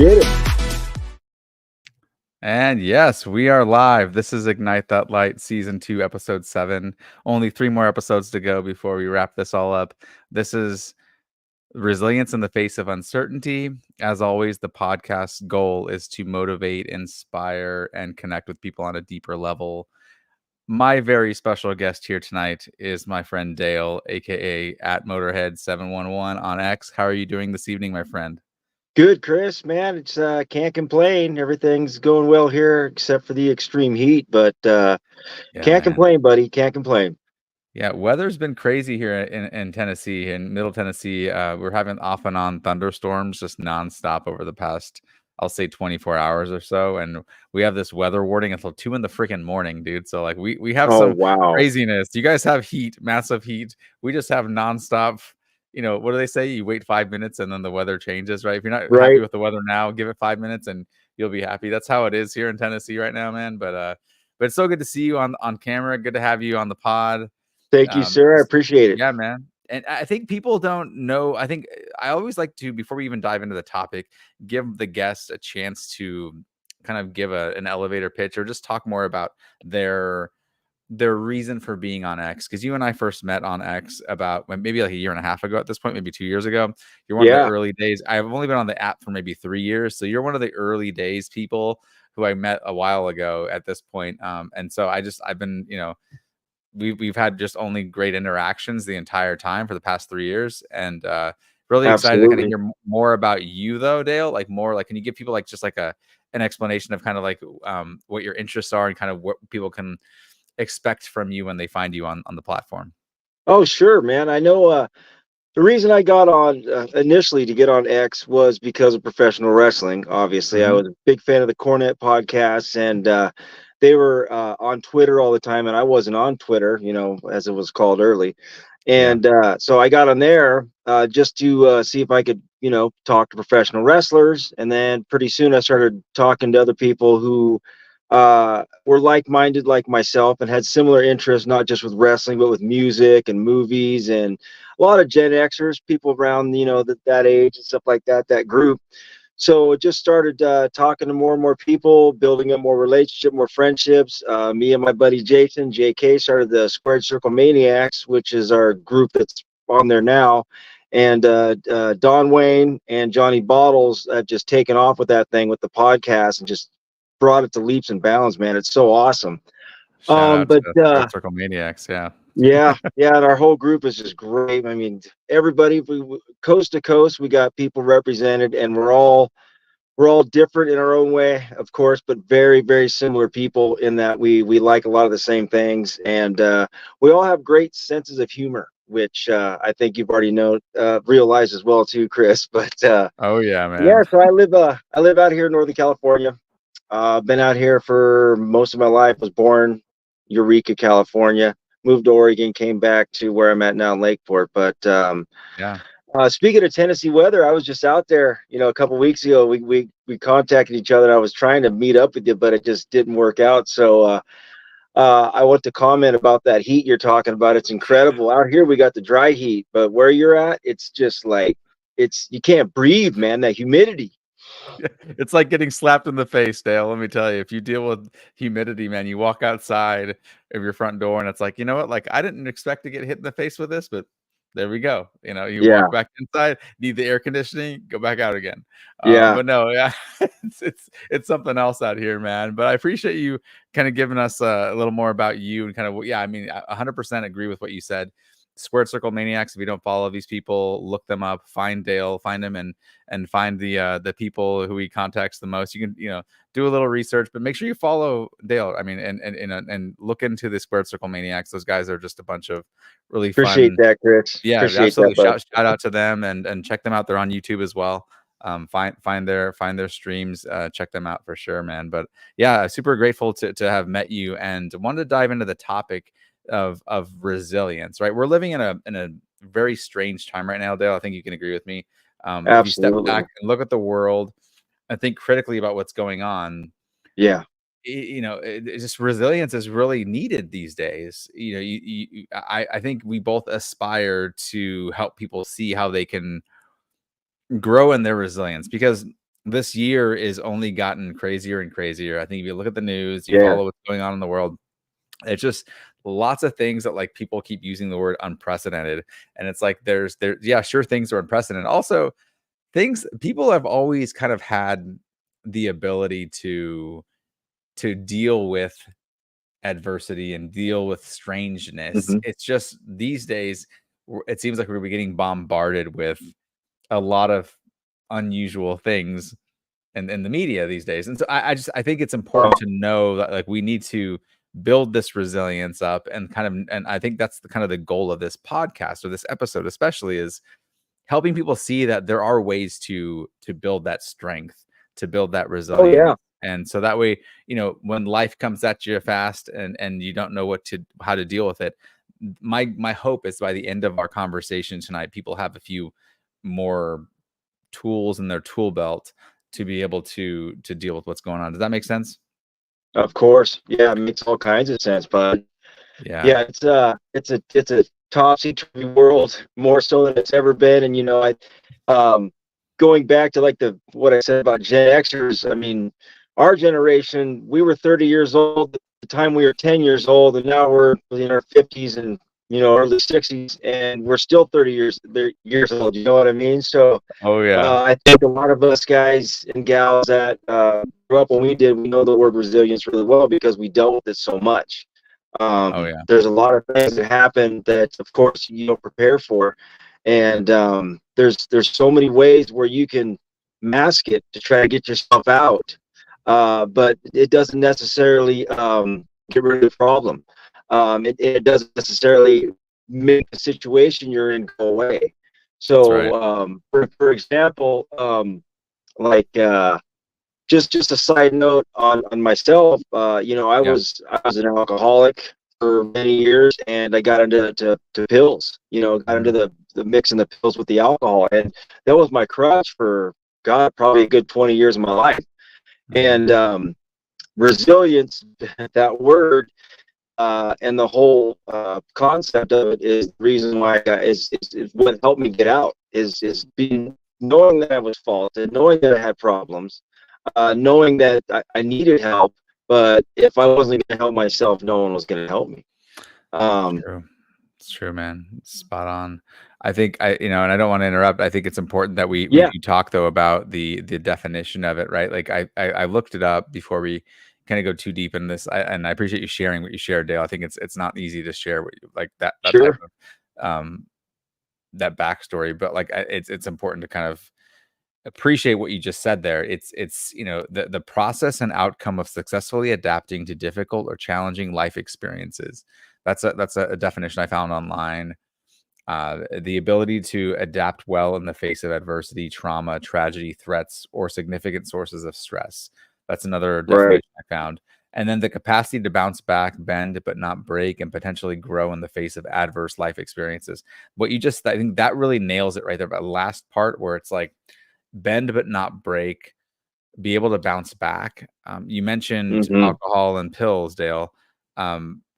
did it. And yes, we are live. This is Ignite That Light Season 2, Episode 7. Only 3 more episodes to go before we wrap this all up. This is Resilience in the Face of Uncertainty. As always, the podcast's goal is to motivate, inspire, and connect with people on a deeper level. My very special guest here tonight is my friend Dale, aka at Motorhead711 on X. How are you doing this evening, my friend? Good, Chris, man. It's can't complain. Everything's going well here except for the extreme heat, but Yeah, can't man. complain, buddy. Can't complain. Yeah, weather's been crazy here in Tennessee, in Middle Tennessee. We're having off and on thunderstorms just nonstop over the past, I'll say 24 hours or so. And we have this weather warning until 2 in the freaking morning, dude. So like we have Oh, some wow. craziness. You guys have heat, massive heat. We just have nonstop, what do they say? You wait 5 minutes and then the weather changes, right? If you're not happy Right. with the weather now, give it 5 minutes and you'll be happy. That's how it is here in Tennessee right now, man. But it's so good to see you on camera. Good to have you on the pod. Thank you, sir. I appreciate it. Yeah, man. And I think people don't know. I think I always like to, before we even dive into the topic, give the guests a chance to kind of give an elevator pitch or just talk more about their reason for being on X. Because you and I first met on X about maybe like a year and a half ago at this point, maybe 2 years ago. You're one of the Yeah, early days. I've only been on the app for maybe 3 years. So you're one of the early days people who I met a while ago at this point. And so I've been, we've had just only great interactions the entire time for the past 3 years, and really excited to kind of absolutely. hear more about you though, Dale. Like more like, can you give people like just like an explanation of kind of like what your interests are and kind of what people can expect from you when they find you on the platform? Oh, sure, man. I know the reason I got on initially to get on X was because of professional wrestling. Obviously, I Hmm. was a big fan of the Cornette podcasts, and they were on Twitter all the time, and I wasn't on Twitter, as it was called early. Yeah. And so I got on there just to see if I could, talk to professional wrestlers. And then pretty soon I started talking to other people who were like-minded like myself and had similar interests, not just with wrestling, but with music and movies, and a lot of Gen Xers, people around, that age and stuff like that, that group. So it just started talking to more and more people, building up more relationship, more friendships. Me and my buddy Jason, JK, started the Squared Circle Maniacs, which is our group that's on there now. And Don Wayne and Johnny Bottles have just taken off with that thing with the podcast and just brought it to leaps and bounds, man. It's so awesome. Shout out But to Squared Circle Maniacs. Yeah. yeah, yeah, and our whole group is just great. I mean, everybody, coast to coast, we got people represented, and we're all different in our own way, of course, but very, very similar people in that we like a lot of the same things, and we all have great senses of humor, which I think you've already realized as well too, Chris. But Oh yeah, yeah, man. so I live out here in Northern California. Been out here for most of my life. Was born Eureka, California. Moved to Oregon, came back to where I'm at now in Lakeport. But Yeah. speaking of Tennessee weather, I was just out there, a couple weeks ago. We contacted each other. I was trying to meet up with you, but it just didn't work out. So I want to comment about that heat you're talking about. It's incredible. Out here we got the dry heat, but where you're at, it's just like you can't breathe, man. That humidity. It's like getting slapped in the face, Dale. Let me tell you, if you deal with humidity, man, you walk outside of your front door and it's like, you know what? Like, I didn't expect to get hit in the face with this, but there we go. You Yeah, walk back inside, need the air conditioning, go back out again. yeah. But no, yeah, it's something else out here, man. But I appreciate you kind of giving us a little more about you and kind of, yeah, I mean, I 100% agree with what you said. Squared Circle Maniacs. If you don't follow these people, look them up. Find Dale, find him, and find the people who he contacts the most. You can do a little research, but make sure you follow Dale. I mean, and look into the Squared Circle Maniacs. Those guys are just a bunch of really Appreciate fun. that, Chris. Yeah, Appreciate that, absolutely. bud. Shout out to them and check them out. They're on YouTube as well. Find their streams. Check them out for sure, man. But yeah, super grateful to have met you and wanted to dive into the topic of resilience. Right, we're living in a very strange time right now, Dale. I think you can agree with me. If you step Absolutely. back and look at the world and think critically about what's going on, Yeah. it's just resilience is really needed these days. I think we both aspire to help people see how they can grow in their resilience because this year is only gotten crazier and crazier. I think if you look at the news, you Yeah. follow what's going on in the world, it's just lots of things that like people keep using the word unprecedented. And it's like yeah, sure, things are unprecedented. Also, things people have always kind of had the ability to deal with adversity and deal with strangeness. Hmm. It's just these days it seems like we're getting bombarded with a lot of unusual things in the media these days. And so I think it's important to know that like we need to build this resilience up and kind of, and I think that's the kind of the goal of this podcast or this episode especially, is helping people see that there are ways to build that strength, to build that Oh resilience. yeah. And so that way, when life comes at you fast and you don't know how to deal with it, my hope is by the end of our conversation tonight, people have a few more tools in their tool belt to be able to deal with what's going on. Does that make sense? Of course. Yeah, it makes all kinds of sense, bud. Yeah. Yeah, it's a topsy-turvy world, more so than it's ever been. And going back to like what I said about Gen Xers, I mean, our generation, we were 30 years old at the time we were 10 years old, and now we're in our 50s and early 60s, and we're still 30 years old. You know what I mean? So Oh yeah. I think a lot of us guys and gals that grew up when we did, we know the word resilience really well because we dealt with it so much. Oh yeah. There's a lot of things that happen that, of course, you don't prepare for, and there's so many ways where you can mask it to try to get yourself out, but it doesn't necessarily get rid of the problem. It doesn't necessarily make the situation you're in go away. That's right. So, for example, like just a side note on myself, I Yeah. was an alcoholic for many years, and I got into to pills. Got into Mhm. the mixing the pills with the alcohol, and that was my crutch for God, probably a good 20 years of my life. Mhm. And resilience, that word, and the whole concept of it is the reason why is what helped me get out. Is being knowing that I was faulted, knowing that I had problems, knowing that I needed help, but if I wasn't going to help myself, no one was going to help me. Um, True. It's true, man. Spot on. I think and I don't want to interrupt. I think it's important that we yeah, do talk though about the definition of it, right? Like I looked it up before we kind of go too deep in this. And I appreciate you sharing what you shared, Dale. I think it's not easy to share what like that type sure. of that backstory, but like it's important to kind of appreciate what you just said there. It's the process and outcome of successfully adapting to difficult or challenging life experiences. That's a definition I found online. The ability to adapt well in the face of adversity, trauma, tragedy, threats, or significant sources of stress. That's another Right. definition I found. And then the capacity to bounce back, bend, but not break, and potentially grow in the face of adverse life experiences. I think that really nails it right there. That last part where it's like bend, but not break, be able to bounce back. You mentioned Hmm. alcohol and pills, Dale.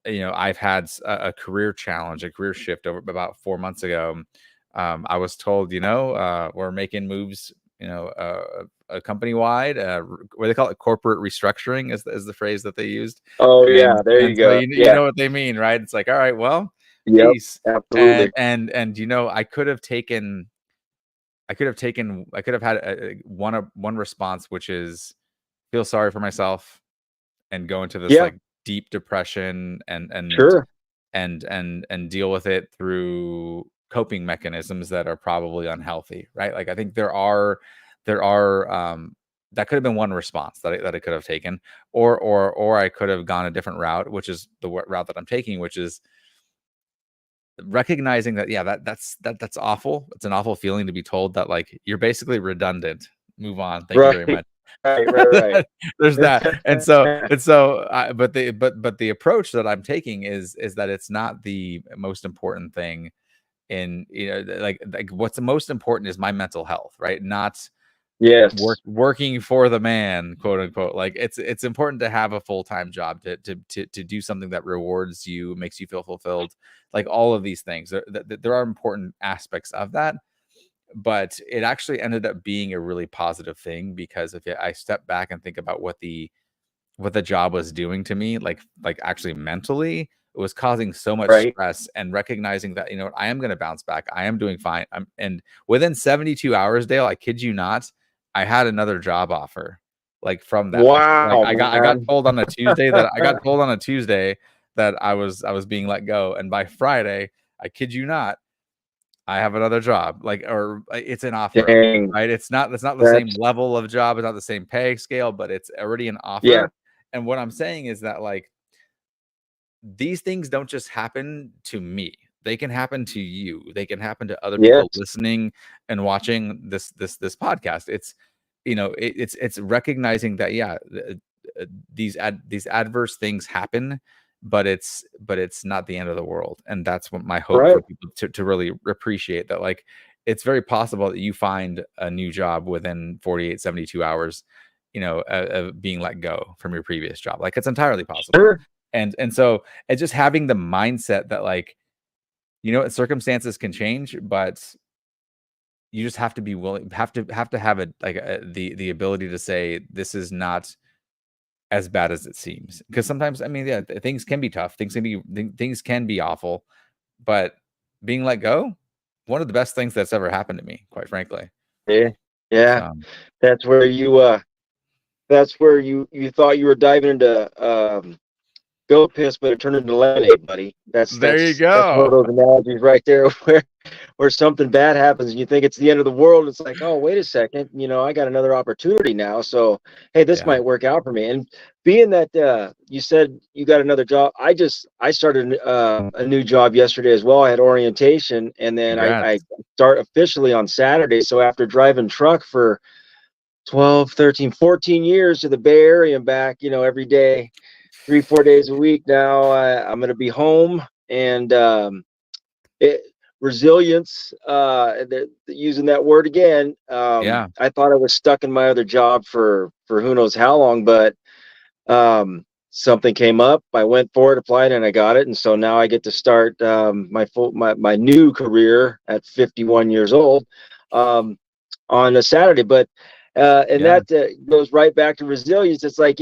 I've had a career challenge, a career shift over about 4 months ago. I was told, we're making moves, a company wide, what they call it, corporate restructuring is the phrase that they used. Oh yeah, And there and you so go. you Yeah. know what they mean, right? It's like, all right, well, Yep. peace. And Absolutely. and I could have had one response, which is feel sorry for myself and go into this Yeah. like deep depression Sure. and deal with it through coping mechanisms that are probably unhealthy, right? Like I think there are that could have been one response that I could have taken, or I could have gone a different route, which is the route that I'm taking, which is recognizing that, yeah, that's awful. It's an awful feeling to be told that like you're basically redundant. Move on. Thank you Right. very much. Right. There's that. And so Right. but the approach that I'm taking is that it's not the most important thing in, like what's the most important is my mental health, right? Not Yes. working for the man, quote unquote. Like it's important to have a full-time job to do something that rewards you, makes you feel fulfilled. Like all of these things, there are important aspects of that. but it actually ended up being a really positive thing, because if I step back and think about what the job was doing to me, like actually mentally, it was causing so much Right. stress, and recognizing that, I am going to bounce back. I am doing fine. And within 72 hours, Dale, I kid you not, I had another job offer, like, from them. Like, Wow, I got man. told on a Tuesday that I was being let go. And by Friday, I kid you not, I have another job, like, or it's an offer, Dang. right? It's not the same That's, level of job, it's not the same pay scale, but it's already an yeah. offer. And what I'm saying is that, like, these things don't just happen to me. They can happen to you. They can happen to other Yes. people listening and watching this podcast. It's, it's recognizing that, yeah, these adverse things happen, but it's not the end of the world. And that's what my hope Right. for people to really appreciate, that, like, it's very possible that you find a new job within 48, 72 hours, of being let go from your previous job. Like, it's entirely possible. Sure. And so it's just having the mindset that, like, circumstances can change, but you just have to be willing, have to have the ability to say, this is not as bad as it seems. Because sometimes, I mean, yeah, things can be tough, things can be awful, but being let go, one of the best things that's ever happened to me, quite frankly. Yeah. Yeah. So That's where you thought you were diving into goat piss, but it turned into lemonade, buddy. That's there you that's one of go. those analogies right there where something bad happens and you think it's the end of the world. It's like, oh, wait a second, I got another opportunity now. So hey, this Yeah. might work out for me. And being that you said you got another job, I started a new job yesterday as well. I had orientation, and then I Congrats. start officially on Saturday. So after driving truck for 12, 13, 14 years to the Bay Area and back, every day, 3, 4 days a week now, I'm going to be home. And it, resilience, using that word again, Yeah. I thought I was stuck in my other job for who knows how long, but something came up. I went for it, applied, and I got it. And so now I get to start my new career at 51 years old on a Saturday. But and Yeah. that goes right back to resilience. It's like,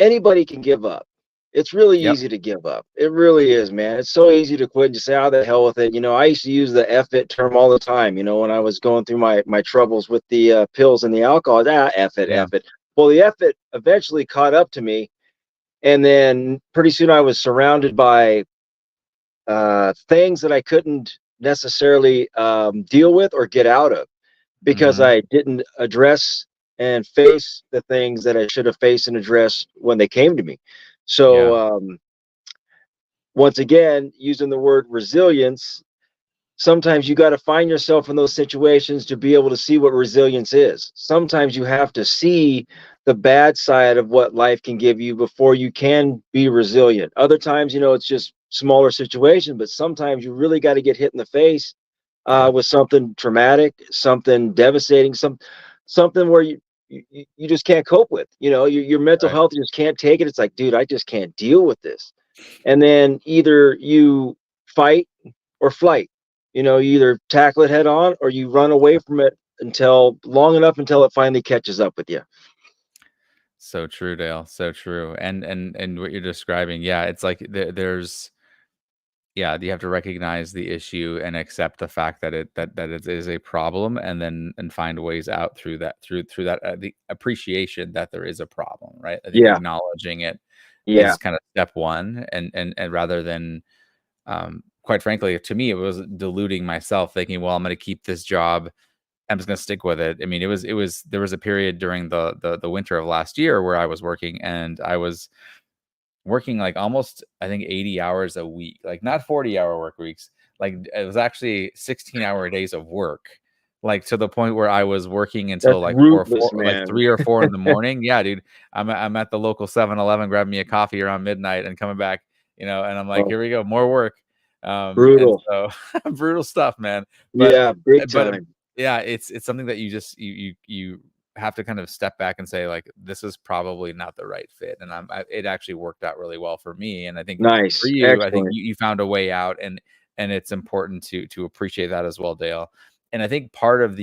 anybody can give up. It's really Yep. easy to give up. It really is, man. It's so easy to quit and just say, "Oh, the hell with it." I used to use the "F it" term all the time. When I was going through my troubles with the pills and the alcohol. F it, Yeah. F it. Well, the F it eventually caught up to me, and then pretty soon I was surrounded by things that I couldn't necessarily deal with or get out of, because Hmm. I didn't address and face the things that I should have faced and addressed when they came to me. So, Yeah. once again, using the word resilience, sometimes you got to find yourself in those situations to be able to see what resilience is. Sometimes you have to see the bad side of what life can give you before you can be resilient. Other times, it's just smaller situation, but sometimes you really got to get hit in the face Yep. with something traumatic, something devastating, something where you just can't cope with. Your mental Right. health just can't take it. It's like, dude, I just can't deal with this. And then either you fight or flight. You either tackle it head on or you run away from it until long enough until it finally catches up with you. So true, Dale. So true. And what you're describing, yeah, it's like there's, yeah, you have to recognize the issue and accept the fact that it is a problem, and then find ways out through that, through that, the appreciation that there is a problem, right? I think Yeah. acknowledging it Yeah. is kind of step one, and rather than, quite frankly, to me, it was deluding myself, thinking, well, I'm going to keep this job, I'm just gonna stick with it. I mean, it was there was a period during the winter of last year where I was working, and I was working, like, almost, I think, 80 hours a week, like, not 40-hour work weeks. Like, it was actually 16-hour days of work, like, to the point where I was working until That's like 4 ruthless, like man. 3 or 4 in the morning. Yeah, dude. I'm at the local 7-Eleven grabbing me a coffee around midnight and coming back, and I'm like, Oh, "Here we go, more work." And brutal. so brutal stuff, man. But Yeah, big but time. yeah, it's something that you just you have to kind of step back and say, like, this is probably not the right fit. And it actually worked out really well for me. And I think for Nice. you, I think Excellent. you found a way out, and it's important to appreciate that as well, Dale. And I think part of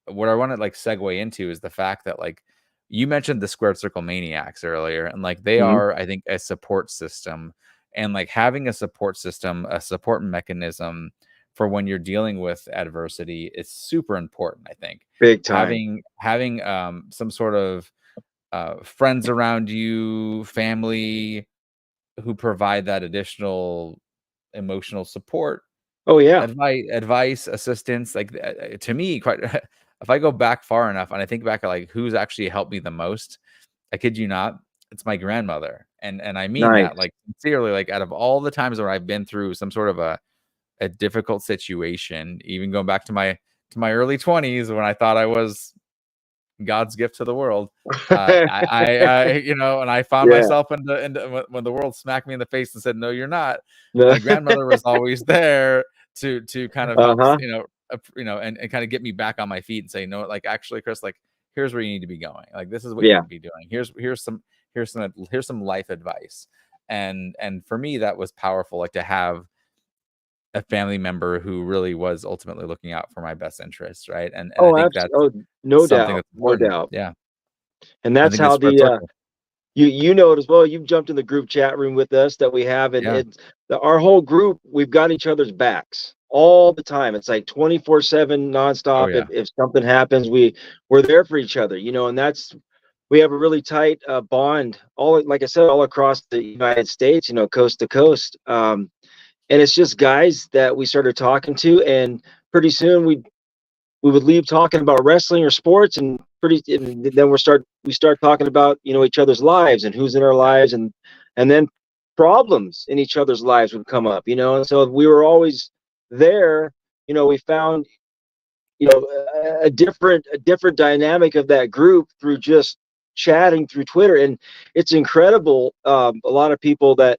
what I want to like segue into is the fact that like you mentioned the Squared Circle Maniacs earlier, and like they Mhm. are, I think, a support system, and like having a support system, a support mechanism for when you're dealing with adversity is super important. I think Big time. having some sort of friends around you, family who provide that additional emotional support, Oh, yeah. advice, assistance, like, to me, quite if I go back far enough and I think back at, like, who's actually helped me the most, I kid you not, it's my grandmother, and I mean that, Nice. like, sincerely, like, out of all the times where I've been through some sort of a difficult situation, even going back to my early 20s when I thought I was God's gift to the world. And I found Yeah. myself into when the world smacked me in the face and said, "No, you're not." No. My grandmother was always there to kind of help, Uh-huh. and kind of get me back on my feet and say, "No, like actually, Chris, like here's where you need to be going. Like this is what you need Yeah. to be doing. Here's some life advice." And for me, that was powerful. Like to have a family member who really was ultimately looking out for my best interests, right? And I Oh, think abs that's oh, no something doubt, that's no important. doubt. Yeah. And I that's think the how squared the, circle. you know it as well. You've jumped in the group chat room with us that we have, and Yeah. our whole group, we've got each other's backs all the time. It's like 24/7 Oh, nonstop. yeah. If something happens, we're there for each other, and that's we have a really tight bond, all like I said, all across the United States, coast to coast. And it's just guys that we started talking to, and pretty soon we would leave talking about wrestling or sports, and then we start talking about each other's lives and who's in our Yeah. lives, and then problems in each other's lives would come up, and so we were always there. We found a different dynamic of that group through just chatting through Twitter. And it's incredible. A lot of people that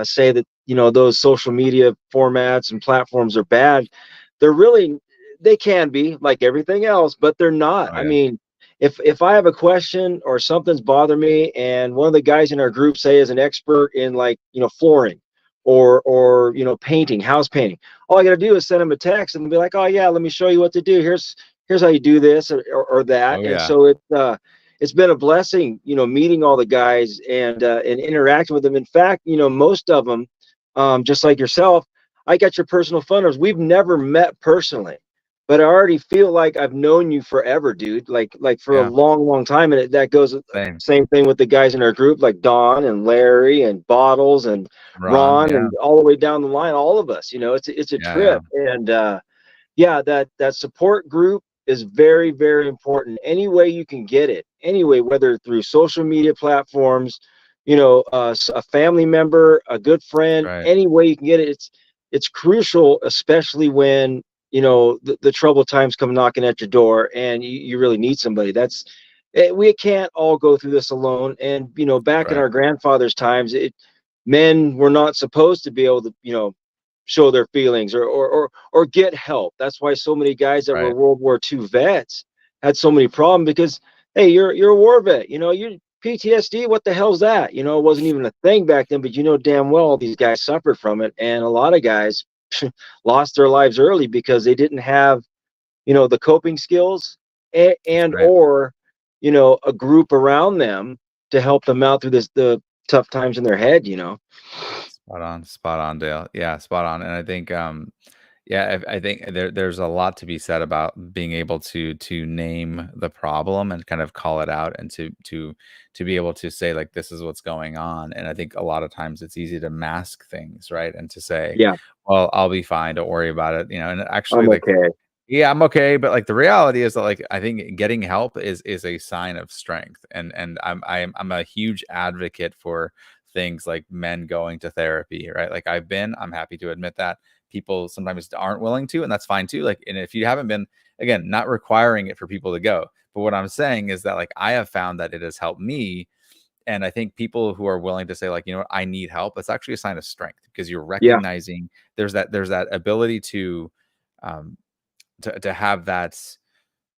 say that those social media formats and platforms are bad. They're really, they can be like everything else, but they're not. Oh, I yeah. mean, if I have a question or something's bothering me, and one of the guys in our group say is an expert in, like, flooring or painting, house painting, all I got to do is send them a text and be like, "Oh yeah, let me show you what to do. Here's how you do this or that." Oh, And yeah. so it's been a blessing, meeting all the guys and interacting with them. In fact, most of them, just like yourself, I got your personal phone numbers. We've never met personally, but I already feel like I've known you forever, dude. Like for a Yeah. long, long time. And that goes Same. same thing with the guys in our group, like Don and Larry and Bottles and Ron, Ron, yeah. and all the way down the line, all of us. It's a Yeah, yeah. trip. And yeah, that support group is very, very important. Any way you can get it, anyway, whether through social media platforms, a family member, a good friend, Right. any way you can get it. It's crucial, especially when the troubled times come knocking at your door, and you really need somebody. We can't all go through this alone. And back in Right. our grandfather's times, men were not supposed to be able to show their feelings or get help. That's why so many guys that were Right. World War II vets had so many problems, because hey, you're a war vet, you're PTSD, what the hell's that? It wasn't even a thing back then, but damn well these guys suffered from it. And a lot of guys lost their lives early because they didn't have the coping skills, and Right. or a group around them to help them out through the tough times in their head. Spot on, Dale. Yeah, spot on. And I think, yeah, I think there's a lot to be said about being able to name the problem and kind of call it out, and to be able to say like this is what's going on. And I think a lot of times it's easy to mask things, right? And to say, Yeah, well, I'll be fine, don't worry about it, and actually I'm like, okay. yeah, I'm okay, but like the reality is that like I think getting help is a sign of strength, and I'm a huge advocate for things like men going to therapy, right? Like I'm happy to admit that people sometimes aren't willing to, and that's fine too. Like, and if you haven't been, again, not requiring it for people to go, but what I'm saying is that like I have found that it has helped me, and I think people who are willing to say like, you know what, I need help, it's actually a sign of strength because you're Yeah. recognizing there's that ability um to have that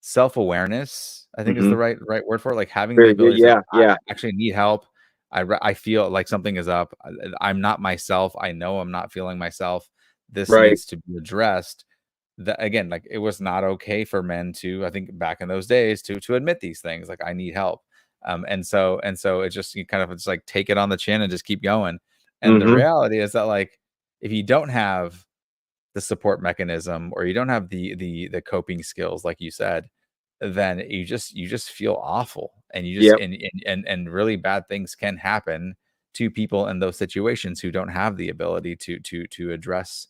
self-awareness, I think is Hmm. the right word for it, like having the Very good. ability to say, Yeah, I yeah. actually need help. I feel like something is up. I'm not myself. I know I'm not feeling myself. This Right. needs to be addressed. again, like it was not okay for men to, I think back in those days, to admit these things, like I need help. And so it just, you kind of just like take it on the chin and just keep going. And the Mm-hmm. reality is that, like, if you don't have the support mechanism, or you don't have the coping skills, like you said, then you just feel awful, and you just Yep. and really bad things can happen to people in those situations who don't have the ability to address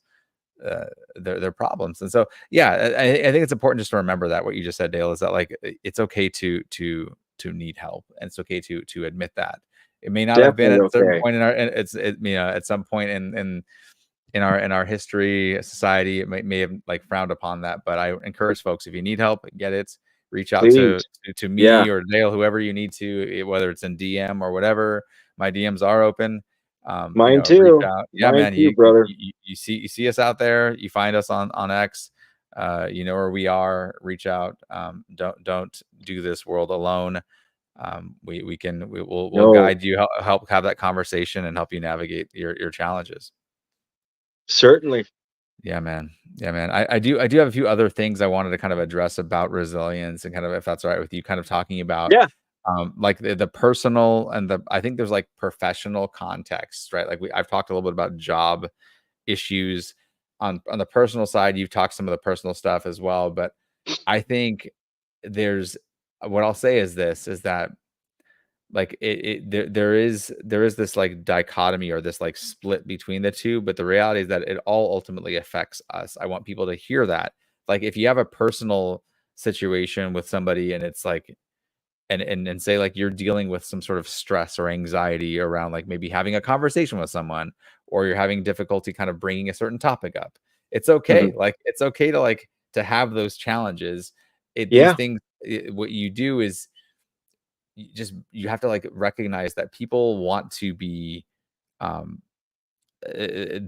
uh, their problems. And so, yeah, I think it's important just to remember that what you just said, Dale, is that, like, it's okay to need help, and it's okay to admit that. It may not have been Definitely at a certain okay. point in our, at some point in our history, society, it may have like frowned upon that. But I encourage folks, if you need help, get it. Reach out Please. to Yeah. me or Dale, whoever you need to, whether it's in DM or whatever. My DMs are open. Mine Reach too. out. Yeah, Mine man. too, You brother. see us out there. You find us on X. You know where we are. Reach out. Don't do this world alone. We'll No, guide you, help have that conversation, and help you navigate your challenges. certainly. Yeah, man. Yeah, man. I do have a few other things I wanted to kind of address about resilience, and kind of, if that's all right with you, kind of talking about Yeah. like the personal and I think there's like professional context, right? Like I've talked a little bit about job issues on the personal side. You've talked some of the personal stuff as well, but I think there's what I'll say is this, is that, like, there is this like dichotomy, or this like split between the two, but the reality is that it all ultimately affects us. I want people to hear that. Like, if you have a personal situation with somebody, and it's like, and say, like, you're dealing with some sort of stress or anxiety around, like, maybe having a conversation with someone, or you're having difficulty kind of bringing a certain topic up, it's okay. Mhm. Like, it's okay to, like, to have those challenges. These Yeah. things, what you do is, you have to, like, recognize that people want to be, um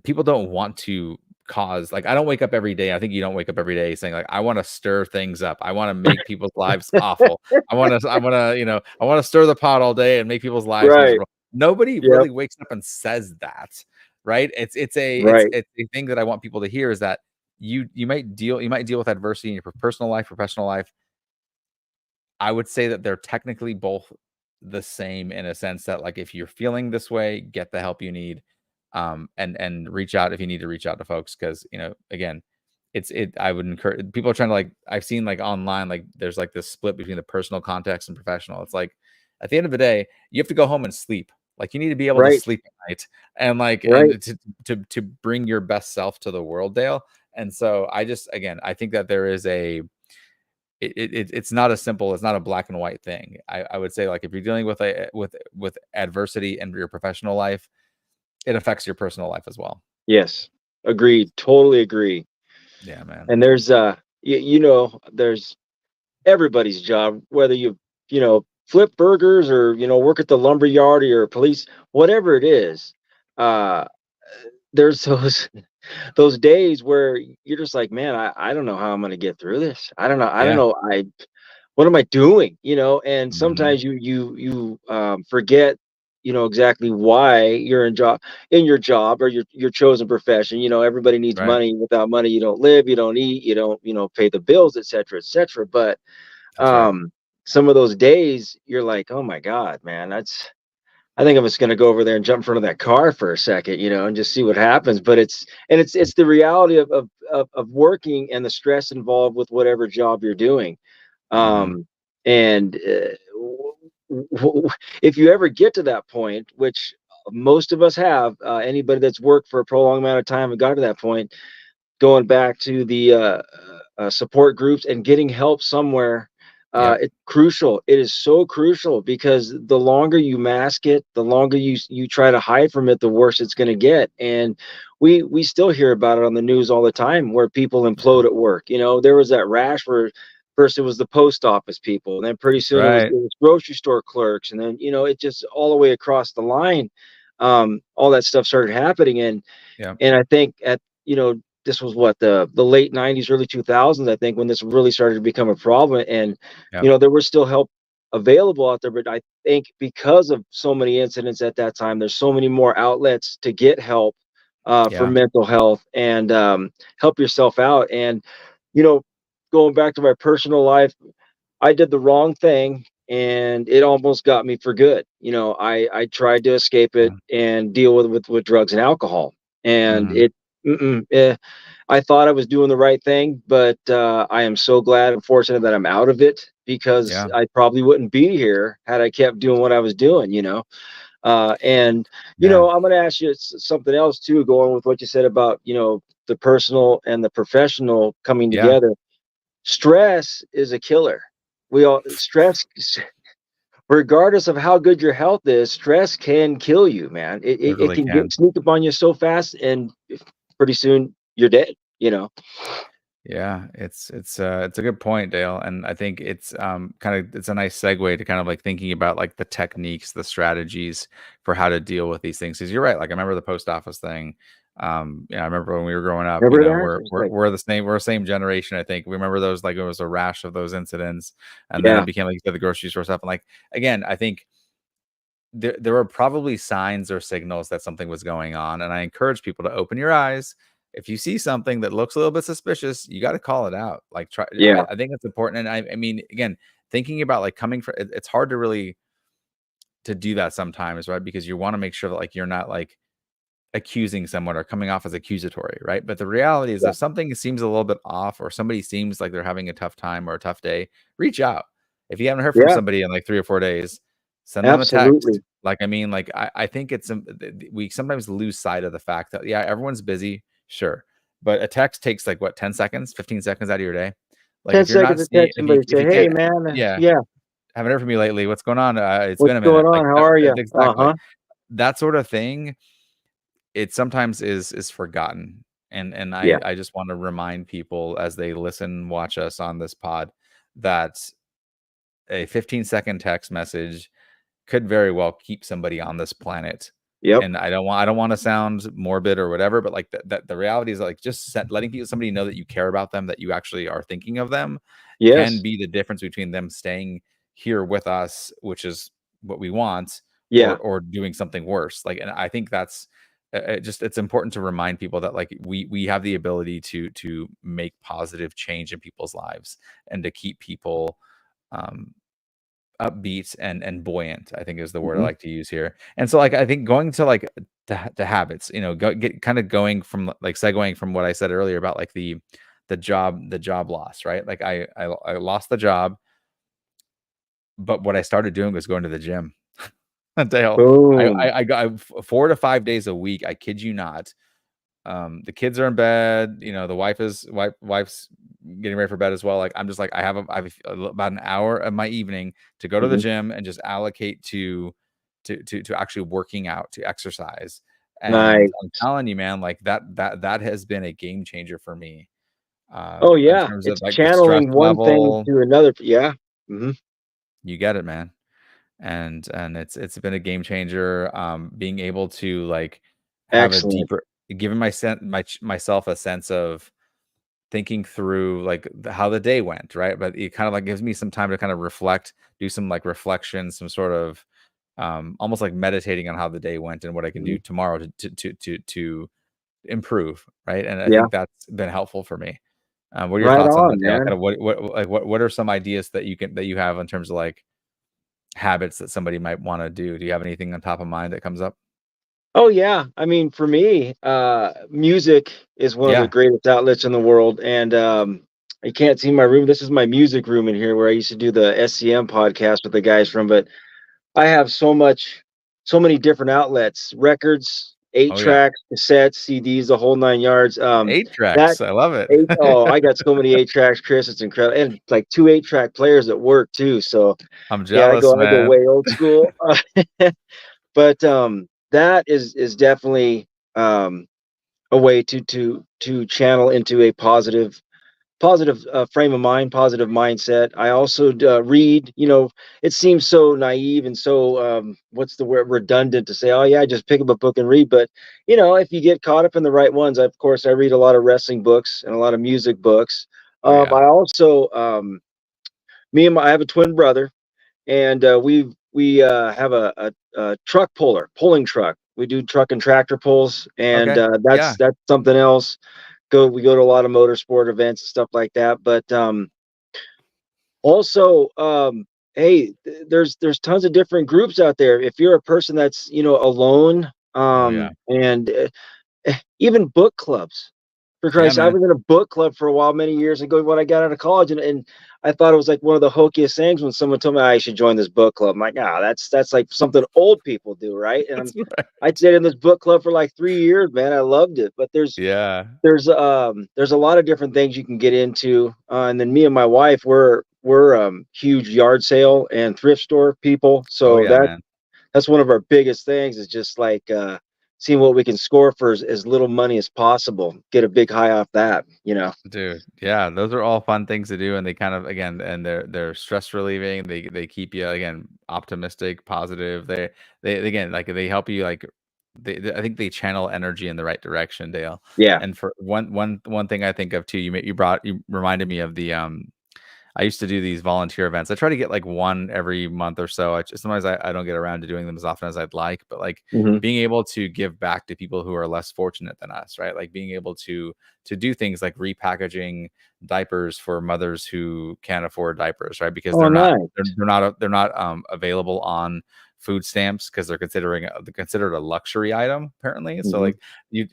people don't want to cause, like, I don't wake up every day, I think you don't wake up every day saying, like, I want to stir things up, I want to make people's lives awful, I want to stir the pot all day and make people's lives Right. miserable. Nobody Yep. really wakes up and says that, right? Right. It's a thing that I want people to hear, is that you might deal with adversity in your personal life, professional life. I would say that they're technically both the same, in a sense that, like, if you're feeling this way, get the help you need, and reach out if you need to reach out to folks, because, again, I would encourage people are trying to, like, I've seen, like, online, like, there's like this split between the personal context and professional. It's like, at the end of the day, you have to go home and sleep. Like, you need to be able to Right. sleep at night, and, like, Right. and to bring your best self to the world, Dale. And so, again, I think that there is it's not as simple. It's not a black and white thing. I would say, like, if you're dealing with with adversity in your professional life, it affects your personal life as well. Yes. Agreed. Totally agree. Yeah, man. And there's there's everybody's job, whether flip burgers, or work at the lumber yard, or you're a police, whatever it is. Uh there's those days where you're just like, man, I don't know how I'm gonna get through this. I don't Yeah. know. What am I doing? And Mhm. sometimes you forget, exactly why you're in your job, or your chosen profession. Everybody needs Right. money. Without money, you don't live, you don't eat, you don't, pay the bills, etc., etc. But That's right. some of those days you're like, oh my God, man, I think I'm just gonna go over there and jump in front of that car for a second, and just see what happens. But it's the reality of working, and the stress involved with whatever job you're doing. Mhm. And if you ever get to that point, which most of us have, anybody that's worked for a prolonged amount of time and got to that point, going back to the support groups and getting help somewhere, Yep. it's crucial. It is so crucial, because the longer you mask it, the longer you try to hide from it, the worse it's going to get. And we still hear about it on the news all the time, where people Yeah. implode at work. There was that rash where first it was the post office people, and then pretty That's soon right. it was grocery store clerks, and then it just all the way across the line. All that stuff started happening. Yeah. And I think this was what, the late 90s, early 2000s, I think, when this really started to become a problem. And Yep. there was still help available out there, but I think because of so many incidents at that time, there's so many more outlets to get help for Yeah. mental health, and help yourself out. And you know, going back to my personal life, I did the wrong thing and it almost got me for good. I tried to escape it Yeah. and deal with drugs and alcohol. And Mhm. I thought I was doing the right thing, but I am so glad and fortunate that I'm out of it because Yeah. I probably wouldn't be here had I kept doing what I was doing. And Yeah. I'm going to ask you something else too, going with what you said about the personal and the professional coming Yeah. together. Stress is a killer. We all stress, regardless of how good your health is, stress can kill you, man. It, It it, it really can can. sneak up on you so fast, and pretty soon you're dead. Yeah, it's a good point, Dale, and I think it's kind of it's a nice segue to kind of like thinking about like the techniques, the strategies for how to deal with these things. Because you're right, like I remember the post office thing. Yeah, I remember when we were growing up. Remember that? We're It's we're like, we're the same. We're the same generation. I think we remember those. Like it was a rash of those incidents, and then it yeah, became like you said, the grocery store stuff. And like again, I think there were probably signs or signals that something was going on, and I encourage people to open your eyes. If you see something that looks a little bit suspicious, you got to call it out. Like try. yeah, I think it's important, and I mean, again, thinking about like coming from it's hard to really to do that sometimes, right? Because you want to make sure that like you're not like accusing someone or coming off as accusatory, right? But the reality is, yeah, if something seems a little bit off, or somebody seems like they're having a tough time or a tough day, reach out. If you haven't heard from yeah, somebody in like 3 or 4 days, send them a text. absolutely. Like, I mean, like I think it's we sometimes lose sight of the fact that yeah, everyone's busy, sure, but a text takes like what 10 seconds, 15 seconds out of your day. Like 10 if you're not seconds to seeing, text somebody, if say, you hey, can't, man, yeah, yeah, haven't heard from you lately. What's going on? It's been what's a going minute. on? Like How are you? exactly Uh-huh. that sort of thing, it sometimes is forgotten. And Yeah, I just want to remind people as they listen, watch us on this pod, that a 15-second text message could very well keep somebody on this planet. yep, And I don't want to sound morbid or whatever, but like that the reality is like just letting somebody know that you care about them, that you actually are thinking of them, can yes, be the difference between them staying here with us, which is what we want, yeah, or doing something worse. Like, and I think that's just it's important to remind people that like we have the ability to make positive change in people's lives, and to keep people um upbeat and buoyant, I think is the word I hmm, like to use here. And so, like, I think going to like the habits, get kind of going from like segueing from what I said earlier about like the job loss, right? Like I lost the job, but what I started doing was going to the gym. Dale, boom, I got 4 to 5 days a week. I kid you not. The kids are in bed, the wife's getting ready for bed as well. Like I'm just like I have about an hour of my evening to go to the hmm, gym and just allocate to actually working out, to exercise. And nice. I'm telling you, man, like that has been a game changer for me. Oh In yeah, terms of it's like the stress channeling one thing level. to another. Yeah, hmm, You get it, man. And it's been a game changer, being able to like have a excellent. deeper, giving myself a sense of thinking through like how the day went, right? But it kind of like gives me some time to kind of reflect, do some like reflection, some sort of almost like meditating on how the day went and what I can Mhm. do tomorrow to improve, right? And I Yeah, think that's been helpful for me. What are your right thoughts on that, on, Dale? Kind man. of what are some ideas that you have in terms of like habits that somebody might want to do? Do you have anything on top of mind that comes up? Oh yeah, I mean, for me, music is one of the Yeah. greatest outlets in the world, and you can't see my room. This is my music room in here where I used to do the SCM podcast with the guys from. But I have so many different outlets: records, eight Oh yeah. tracks, cassettes, CDs, the whole nine yards. Eight That tracks. I love it. eight, oh, I got so many eight tracks, Chris. It's incredible, and like two eight-track players at work too. So I'm yeah, jealous, I go man. way old school. But that is definitely a way to channel into a positive frame of mind, positive mindset. I also read. It seems so naive and so what's the word, redundant to say, oh yeah, just pick up a book and read. But if you get caught up in the right ones, of course I read a lot of wrestling books and a lot of music books. Oh yeah. I also I have a twin brother, and we have a truck pulling truck. We do truck and tractor pulls, and Okay. that's Yeah. something else. we go to a lot of motorsport events and stuff like that. But also, hey, there's tons of different groups out there. If you're a person that's, alone, Oh yeah. and even book clubs. For Yeah, Christ, I man. was in a book club for a while, many years ago when I got out of college, and I thought it was like one of the hokiest things when someone told me I should join this book club. I'm like, that's like something old people do, right? And That's right. I stayed in this book club for like 3 years, man. I loved it. But Yeah. there's a lot of different things you can get into, and then me and my wife, we're huge yard sale and thrift store people, Oh so yeah, man. that's one of our biggest things, is just like seeing what we can score for as little money as possible, get a big high off that. Dude, yeah, those are all fun things to do, and they kind of again, and they're stress relieving. They keep you again optimistic, positive. They again like they help you like I think they channel energy in the right direction, Dale. Yeah. And for one thing I think of too, you reminded me of the I used to do these volunteer events. I try to get like one every month or so. Sometimes I don't get around to doing them as often as I'd like, but like Hmm. being able to give back to people who are less fortunate than us, right? Like being able to do things like repackaging diapers for mothers who can't afford diapers, right? Because Oh, nice. they're not available on food stamps because they're considered a luxury item apparently. So Hmm.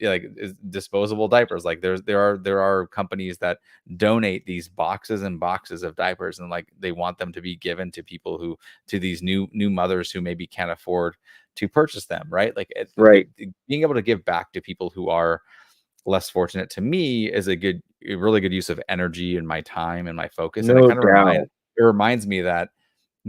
like disposable diapers, like there are companies that donate these boxes and boxes of diapers, and like they want them to be given to people to these new mothers who maybe can't afford to purchase them, right? Like Right. being able to give back to people who are less fortunate, to me, is a really good use of energy and my time and my focus. And No doubt. it reminds me that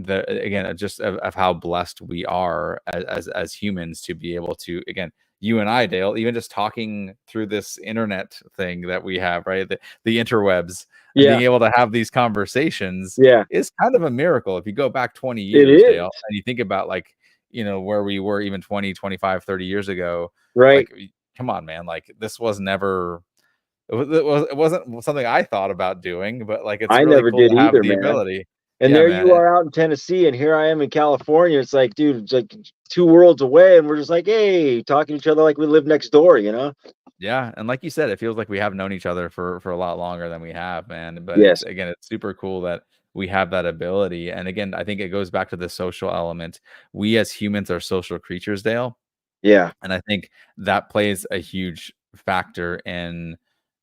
again, just of how blessed we are as humans to be able to, again, you and I, Dale, even just talking through this internet thing that we have, right? The interwebs, and being Yeah. able to have these conversations Yeah. is kind of a miracle. If you go back 20 It years, Dale, is. and you think about like, where we were even 20, 25, 30 years ago, Right. like, come on, man, like this was never, it wasn't something I thought about doing, but like, it's I really never cool did to have either, the man. ability. And Yeah, there man. you are out in Tennessee, and here I am in California. It's like, dude, it's like two worlds away, and we're just like, hey, talking to each other like we live next door. Yeah, and like you said, it feels like we have known each other for a lot longer than we have, man. But Yes. it's super cool that we have that ability. And again, I think it goes back to the social element. We as humans are social creatures, Dale, Yeah. and I think that plays a huge factor in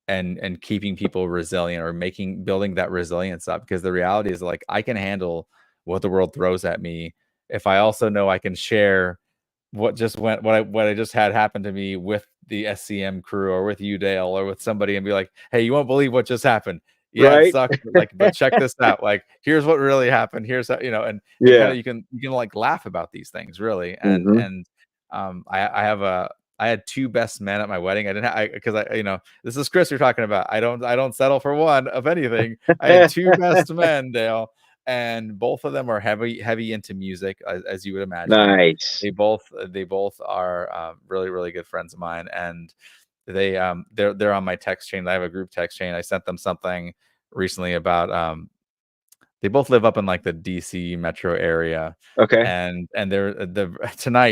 and keeping people resilient, or building that resilience up. Because the reality is, like, I can handle what the world throws at me if I also know I can share what I just had happen to me with the SCM crew, or with you, Dale, or with somebody, and be like, "Hey, you won't believe what just happened. Yeah, it Right. sucks, but like, but check this out. Like, here's what really happened. Here's how, and kind Yeah. of you can like laugh about these things, really. And Hmm. and I had two best men at my wedding. I didn't have, because this is Chris you're talking about. I don't settle for one of anything. I had two best men, Dale, and both of them are heavy into music, as you would imagine. Nice. They both are really really good friends of mine, and they're on my text chain. I have a group text chain. I sent them something recently about they both live up in like the DC metro area, Okay. and they're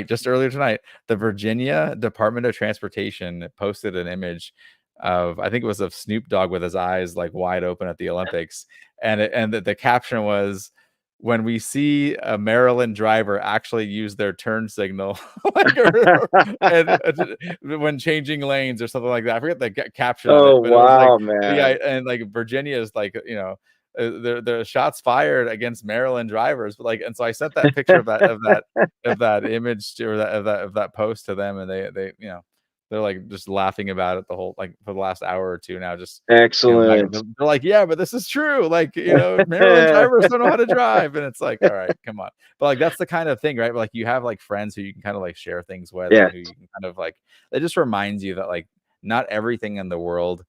just earlier tonight, the Virginia Department of Transportation posted an image of, I think it was, of Snoop Dogg with his eyes like wide open at the Olympics, and the caption was, "When we see a Maryland driver actually use their turn signal, like, when changing lanes," or something like that. I forget the caption of Oh, it, but it was like, wow, yeah, man. and like Virginia is like, there are shots fired against Maryland drivers, but like, and so I sent that picture of that image to, or that post to them, and they they're like just laughing about it the whole, like, for the last hour or two now, just Excellent. they're like, yeah, but this is true, like, Maryland drivers don't know how to drive, and it's like, all right, come on. But like, that's the kind of thing, right? Like, you have like friends who you can kind of like share things with, and Yes. who you can kind of like, it just reminds you that like not everything in the world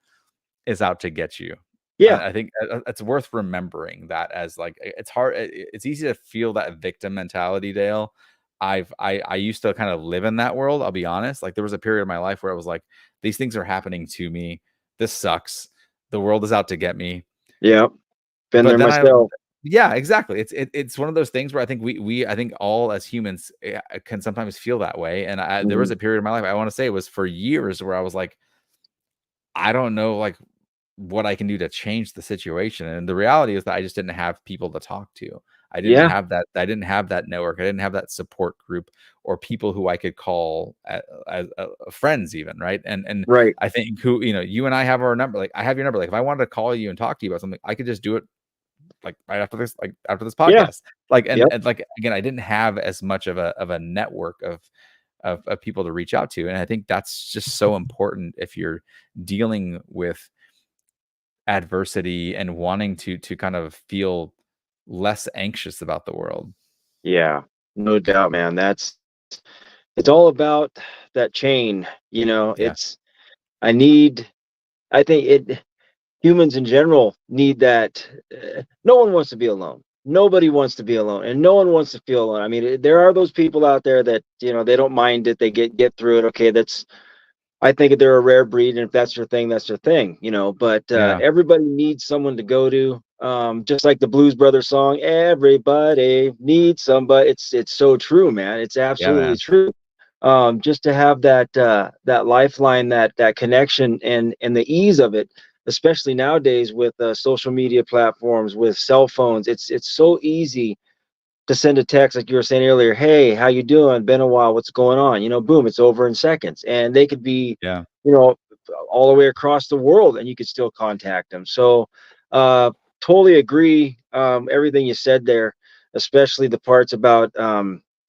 is out to get you. Yeah. I think it's worth remembering that, as like, it's hard. It's easy to feel that victim mentality, Dale. I used to kind of live in that world. I'll be honest. Like, there was a period of my life where I was like, these things are happening to me. This sucks. The world is out to get me. Yeah. Been But there then myself. yeah, exactly. It's one of those things where I think I think all as humans can sometimes feel that way. And there Hmm. was a period of my life, I want to say it was for years, where I was like, I don't know like what I can do to change the situation. And the reality is that I just didn't have people to talk to. Yeah. I didn't have that network. I didn't have that support group or people who I could call as friends even, right? And Right. I think who, you and I have our number. Like I have your number. Like if I wanted to call you and talk to you about something, I could just do it like right after this, like after this Yeah. podcast. Like Yep. and like again, I didn't have as much of a network of people to reach out to. And I think that's just so important if you're dealing with adversity and wanting to kind of feel less anxious about the world. Yeah. No doubt, man. It's all about that chain, Yeah. I need, I think humans in general need that. No one wants to be alone. Nobody wants to be alone, and no one wants to feel alone. I mean, there are those people out there that, they don't mind it. They get through it. Okay, I think they're a rare breed, and if that's your thing, that's your thing, But Yeah. everybody needs someone to go to. Just like the Blues Brothers song, everybody needs somebody. It's so true, man. It's Yeah, absolutely man. true. Just to have that lifeline, that connection, and the ease of it, especially nowadays with social media platforms, with cell phones. It's so easy to send a text like you were saying earlier. Hey, how you doing? Been a while. What's going on? Boom, it's over in seconds. And they could be, Yeah. you know, all the way across the world, and you could still contact them. So, uh, totally agree. Everything you said there, especially the parts about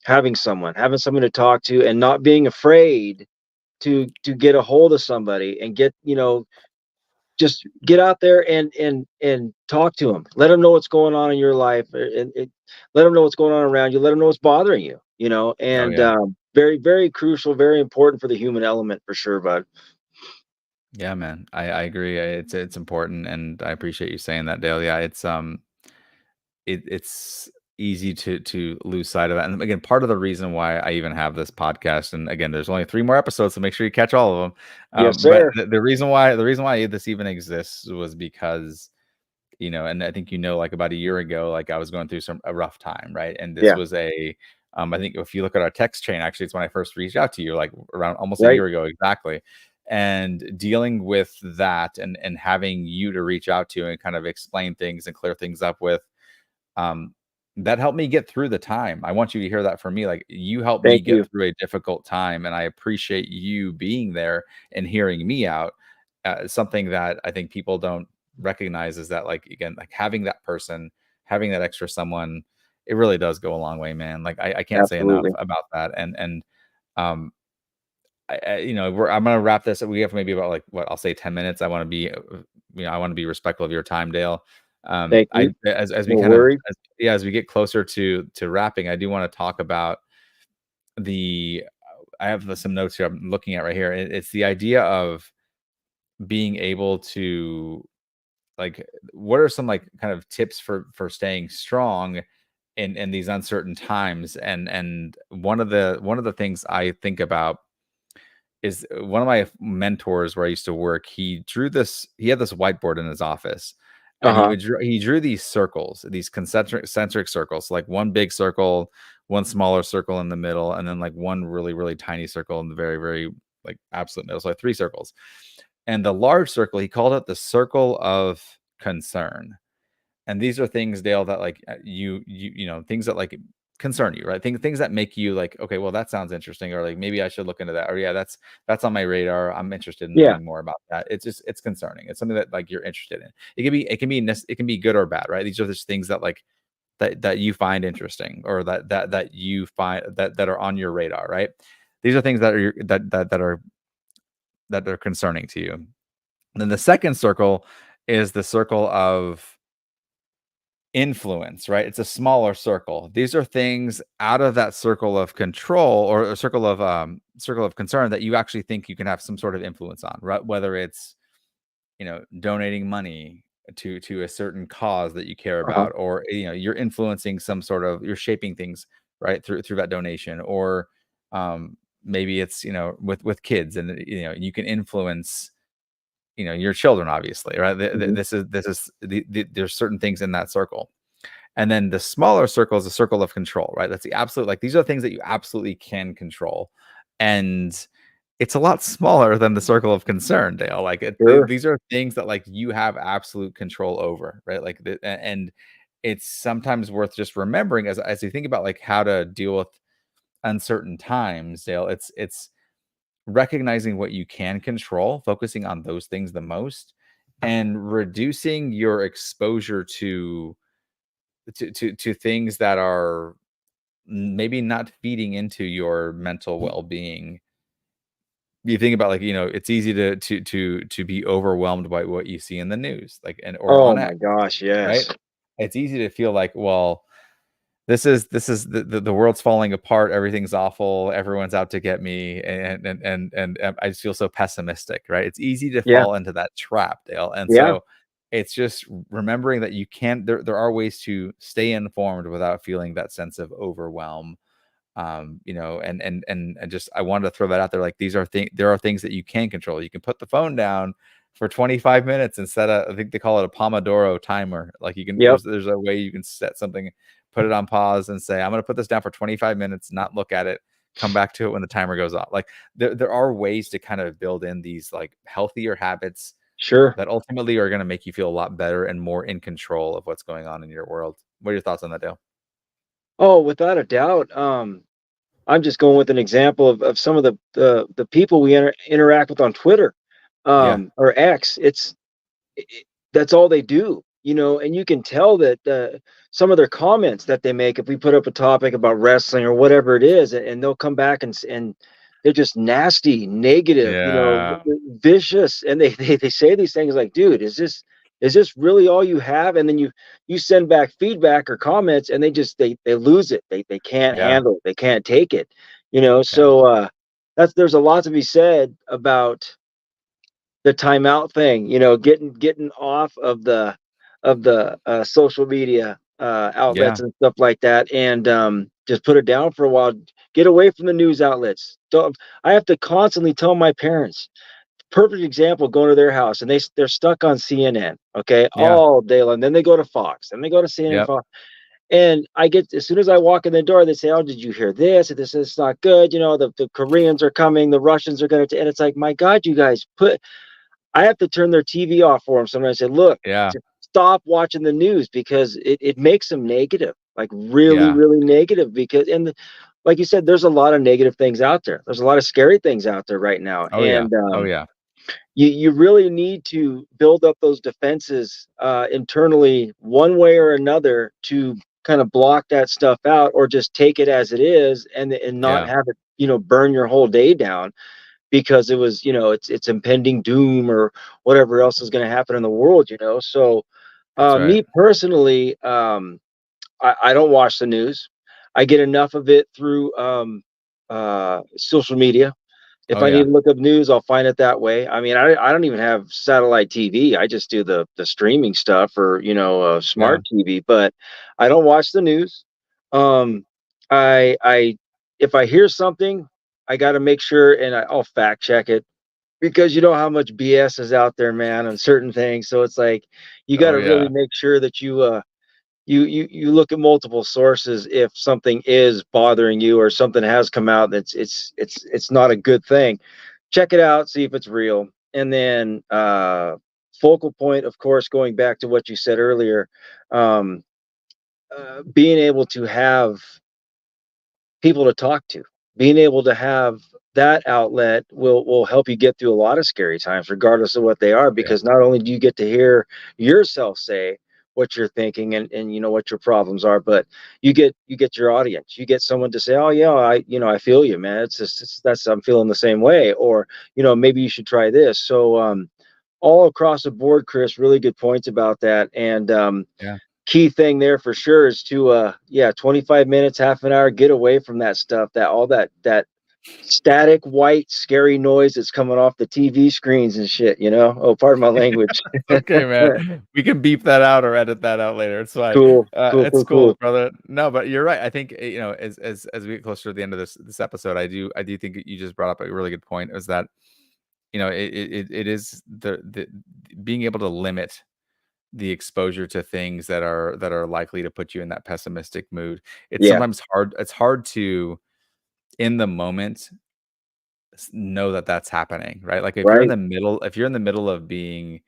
having someone to talk to, and not being afraid to get a hold of somebody and just get out there and talk to them. Let them know what's going on in your life, and let them know what's going on around you. Let them know what's bothering you. Oh And yeah. very, very crucial, very important for the human element for sure, bud. Yeah, man. I agree. It's important, and I appreciate you saying that, Dale. Yeah, it's easy to lose sight of that. And again, part of the reason why I even have this podcast, and again, there's only 3 more episodes, so make sure you catch all of them. Yes, But sir. the reason why this even exists was because, and I think, like about a year ago, like I was going through a rough time, right? And this Yeah. was I think if you look at our text chain, actually, it's when I first reached out to you, like around almost a Right. year ago, exactly. And dealing with that, and having you to reach out to and kind of explain things and clear things up with, um, that helped me get through the time. I want you to hear that from me. Like you helped me Thank get you. through a difficult time, and I appreciate you being there and hearing me out. Something that I think people don't recognize is that, like, again, like having that person, having that extra someone, it really does go a long way, man. Like I can't say enough Absolutely. about that. And um, I'm gonna wrap this. We have maybe about like what I'll say 10 minutes. I want to be, I want to be respectful of your time, Dale. Thank you. I as we No kind of worries. as we get closer to wrapping, I do want to talk about the. I have some notes here I'm looking at right here. It's the idea of being able to, like, what are some like kind of tips for staying strong in these uncertain times. And one of the things I think about is one of my mentors where I used to work. He had this whiteboard in his office, Uh and huh. he drew these circles, these concentric circles, like one big circle, one smaller circle in the middle, and then like one really, really tiny circle in the very, very like absolute middle. So like 3 circles. And the large circle, he called it the circle of concern. And these are things, Dale, that like things that like concern you, right? Things that make you like, okay, well, that sounds interesting, or like maybe I should look into that, or yeah, that's on my radar. I'm interested in Yeah. learning more about that. It's concerning. It's something that like you're interested in. It can be good or bad, right? These are just things that like that you find interesting, or that you find that are on your radar, right? These are things that are that are concerning to you. And then the second circle is the circle of influence, right? It's a smaller circle. These are things out of that circle of control, or a circle of concern, that you actually think you can have some sort of influence on, right? Whether it's, donating money to a certain cause that you care Uh huh. about, or you're influencing you're shaping things, right, through that donation. Or maybe it's, with kids, and you can influence, your children, obviously, right? Hmm. There's certain things in that circle. And then the smaller circle is a circle of control, right? That's the absolute, like, these are things that you absolutely can control. And it's a lot smaller than the circle of concern, Dale. Like Sure. these are things that like you have absolute control over, right? Like and it's sometimes worth just remembering as you think about like how to deal with uncertain times, Dale. It's recognizing what you can control, focusing on those things the most, and reducing your exposure to things that are maybe not feeding into your mental well-being. You think about like, it's easy to be overwhelmed by what you see in the news, like, and or Oh on my X, gosh, right? yes. It's easy to feel like, well, this is the world's falling apart, everything's awful, everyone's out to get me, and I just feel so pessimistic, right? It's easy to Yeah, fall into that trap, Dale. And yeah, so it's just remembering that you can there are ways to stay informed without feeling that sense of overwhelm. And just I wanted to throw that out there. Like there are things that you can control. You can put the phone down for 25 minutes instead of, I think they call it a Pomodoro timer. Like you can yep, there's a way you can set something, put it on pause and say, I'm gonna put this down for 25 minutes, not look at it, come back to it when the timer goes off. Like there are ways to kind of build in these like healthier habits sure. that ultimately are gonna make you feel a lot better and more in control of what's going on in your world. What are your thoughts on that, Dale? Oh, without a doubt. I'm just going with an example of some of the people we interact with on Twitter, Yeah. or X. That's all they do, and you can tell that some of their comments that they make, if we put up a topic about wrestling or whatever it is, and they'll come back and they're just nasty, negative, Yeah. vicious, and they say these things like, dude, is this really all you have? And then you send back feedback or comments, and they lose it. They can't Yeah. handle it. They can't take it. Yeah. So there's a lot to be said about the timeout thing, getting off of the social media outlets Yeah. and stuff like that, and just put it down for a while. Get away from the news outlets. Don't I have to constantly tell my parents. Perfect example, going to their house and they're stuck on CNN, okay, Yeah. all day long. Then they go to Fox, and they go to CNN, Yep. Fox. And I get as soon as I walk in the door, they say, "Oh, did you hear this? This is not good. The Koreans are coming, the Russians are going to," and it's like, my God, you guys put I have to turn their TV off for them sometimes. I say, "Look, Yeah. stop watching the news because it makes them negative, like really, Yeah. really negative." Because like you said, there's a lot of negative things out there. There's a lot of scary things out there right now, Oh, yeah. and Oh, yeah. you really need to build up those defenses internally, one way or another, to kind of block that stuff out, or just take it as it is, and not Yeah. have it, burn your whole day down because it was, it's impending doom or whatever else is going to happen in the world. So That's right. me personally, I don't watch the news. I get enough of it through social media. If Oh, I need yeah. to look up news, I'll find it that way. I mean, I don't even have satellite TV. I just do the streaming stuff, or Yeah. smart TV. But I don't watch the news. Um, I if I hear something, I got to make sure, and I'll fact check it, because you know how much BS is out there, man, on certain things. So it's like you got Oh, to really yeah. make sure that you look at multiple sources if something is bothering you, or something has come out that's it's not a good thing. Check it out, see if it's real. And then focal point, of course, going back to what you said earlier, um, being able to have people to talk to, being able to have that outlet will help you get through a lot of scary times, regardless of what they are, Yeah. because not only do you get to hear yourself say what you're thinking, and what your problems are, but you get your audience, you get someone to say, "Oh yeah, I feel you, man. It's just that's I'm feeling the same way," or maybe you should try this. So all across the board, Chris, really good points about that. And Yeah. key thing there for sure is to 25 minutes, half an hour, get away from that stuff, that all that static white scary noise that's coming off the TV screens and shit. Oh, pardon my language. Okay, man. We can beep that out or edit that out later. It's fine. Cool, cool, It's cool, cool, cool. brother. No, but you're right. I think as we get closer to the end of this episode, I do think you just brought up a really good point. Is that it is the being able to limit the exposure to things that are likely to put you in that pessimistic mood. It's Yeah, sometimes hard. It's hard to in the moment know that that's happening, right? Like if you're in Right. the middle, if you're in the middle of being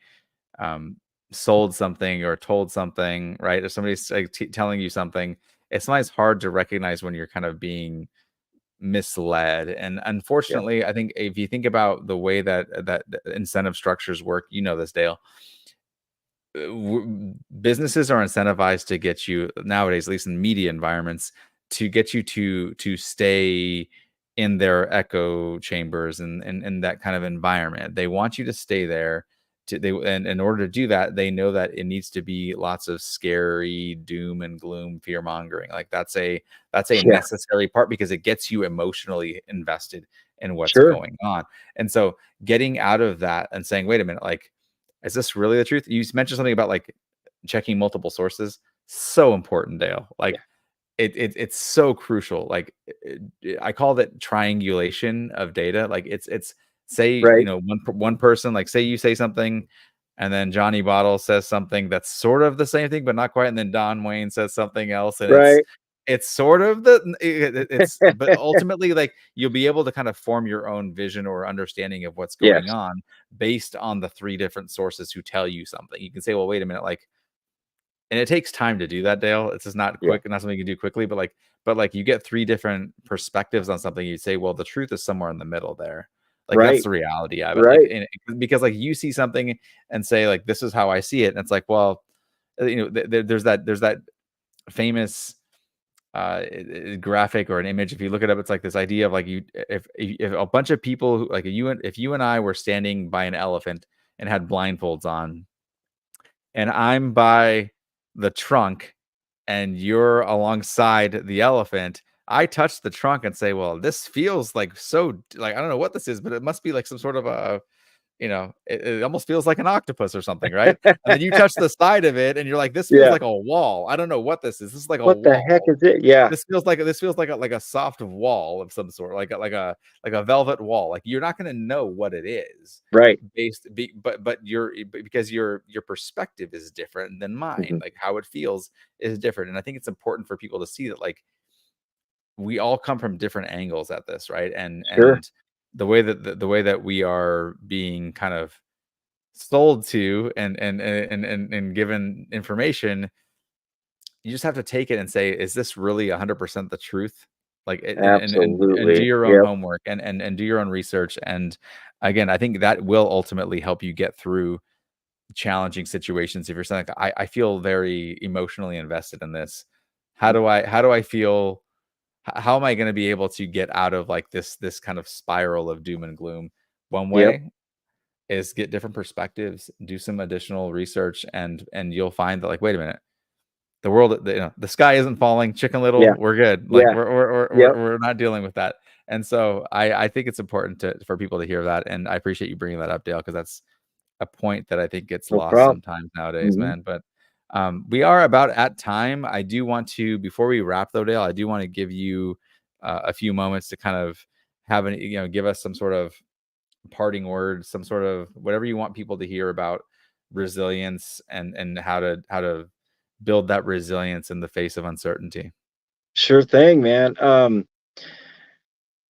um, sold something or told something, right? If somebody's like telling you something, it's sometimes hard to recognize when you're kind of being misled. And Yeah. unfortunately, I think if you think about the way that incentive structures work, you know this, Dale. Businesses are incentivized to get you nowadays, at least in media environments, to get you to stay in their echo chambers and that kind of environment. They want you to stay there. And in order to do that, they know that it needs to be lots of scary doom and gloom, fear mongering. Like that's a Yeah. necessary part because it gets you emotionally invested in what's Sure. going on. And so getting out of that and saying, wait a minute, like, is this really the truth? You mentioned something about like checking multiple sources. So important, Dale. Yeah. Like it's so crucial. Like I call it triangulation of data. Like it's say, Right. one person, like say you say something and then Johnny Bottle says something that's sort of the same thing but not quite, and then Don Wayne says something else, and Right. it's sort of it's but ultimately, like, you'll be able to kind of form your own vision or understanding of what's going Yes. on based on the three different sources who tell you something. You can say, well, wait a minute, like, and it takes time to do that, Dale. It's just not Yeah. quick, not something you can do quickly, but you get three different perspectives on something. You say, well, the truth is somewhere in the middle there. Like that's Right. the reality of it. Like, Right. because like you see something and say like, this is how I see it, and it's like, well, there's that famous graphic or an image. If you look it up, it's like this idea of like if a bunch of people who, like if you and I were standing by an elephant and had blindfolds on, and I'm by the trunk and you're alongside the elephant, I touch the trunk and say, well, this feels like like, I don't know what this is, but it must be like some sort of it almost feels like an octopus or something, right? And then you touch the side of it and you're like, this feels Yeah. like a wall. I don't know what this is. This is like a What the heck wall. is it? Yeah. This feels like a soft wall of some sort, like a velvet wall. Like you're not going to know what it is Right. because your perspective is different than mine. Hmm. Like how it feels is different. And I think it's important for people to see that, like, we all come from different angles at this, right? And Sure. the way that we are being kind of sold to and given information, you just have to take it and say, is this really 100% the truth? Like, and do Absolutely. your own Yep. homework and do your own research. And again, I think that will ultimately help you get through challenging situations. If you're saying, like, I feel very emotionally invested in this, how do I feel? How am I going to be able to get out of like this kind of spiral of doom and gloom? One Yep. way is get different perspectives, do some additional research, and you'll find that, like, wait a minute, the world, the sky isn't falling, Chicken Yeah. Little, we're good. Like Yeah. Yep. we're not dealing with that. And so I think it's important for people to hear that, and I appreciate you bringing that up, Dale, because that's a point that I think gets No lost problem. sometimes nowadays, Hmm. man. But we are about at time. I do want to, before we wrap though, Dale, I do want to give you a few moments to kind of give us some sort of parting words, some sort of whatever you want people to hear about resilience and how to build that resilience in the face of uncertainty. Sure thing, man.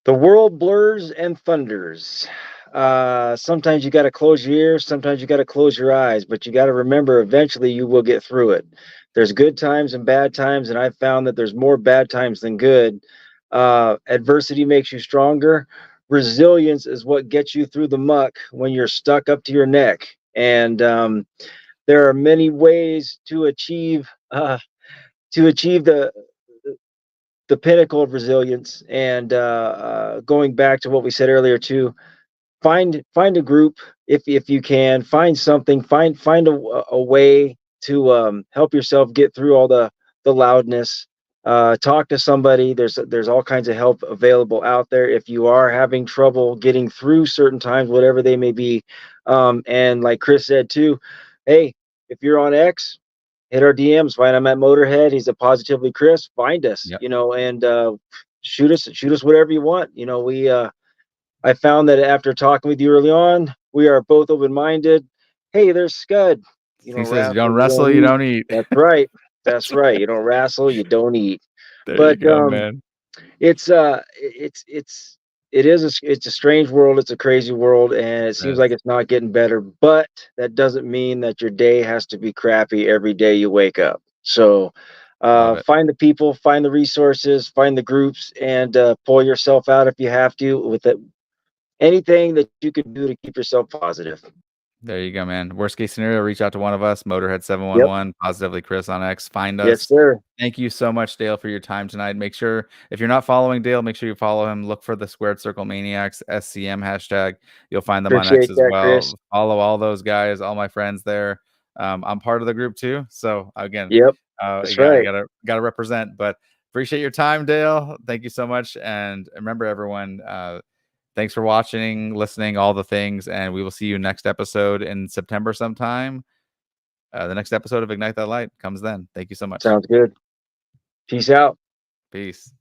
The world blurs and thunders. Sometimes you got to close your ears, sometimes you got to close your eyes, but you got to remember eventually you will get through it. There's good times and bad times, and I've found that there's more bad times than good. Adversity makes you stronger. Resilience is what gets you through the muck when you're stuck up to your neck. And there are many ways to achieve the pinnacle of resilience. And going back to what we said earlier too, find a group, if you can find something, find a way to help yourself get through all the loudness. Talk to somebody. There's all kinds of help available out there if you are having trouble getting through certain times, whatever they may be. And like Chris said too, hey, if you're on X, hit our DMs. Find him at Motorhead. He's a Positively Chris. Find us, Yep. and shoot us whatever you want. We I found that after talking with you early on, we are both open minded. Hey, there's Scud. You He don't says, you wrestle, don't you wrestle, don't you eat. don't eat. That's right. That's That's right. right. You don't wrestle, you don't eat. There you But go, man. it's it's a strange world. It's a crazy world, and it seems Yes. like it's not getting better. But that doesn't mean that your day has to be crappy every day you wake up. So, Love it. find the people, find the resources, find the groups, and pull yourself out if you have to with it. Anything that you can do to keep yourself positive. There you go, man. Worst case scenario, reach out to one of us, Yep. Motorhead711, Positively Chris on X. Find Yes, us. sir. Thank you so much, Dale, for your time tonight. Make sure, if you're not following Dale, make sure you follow him. Look for the Squared Circle Maniacs, SCM hashtag. You'll find them on X Appreciate as that, Chris. well. Follow all those guys, all my friends there. I'm part of the group too. So again, Yep. you That's got, right. gotta represent. But appreciate your time, Dale. Thank you so much. And remember, everyone, thanks for watching, listening, all the things, and we will see you next episode in September sometime. The next episode of Ignite That Light comes then. Thank you so much. Sounds good. Peace out. Peace.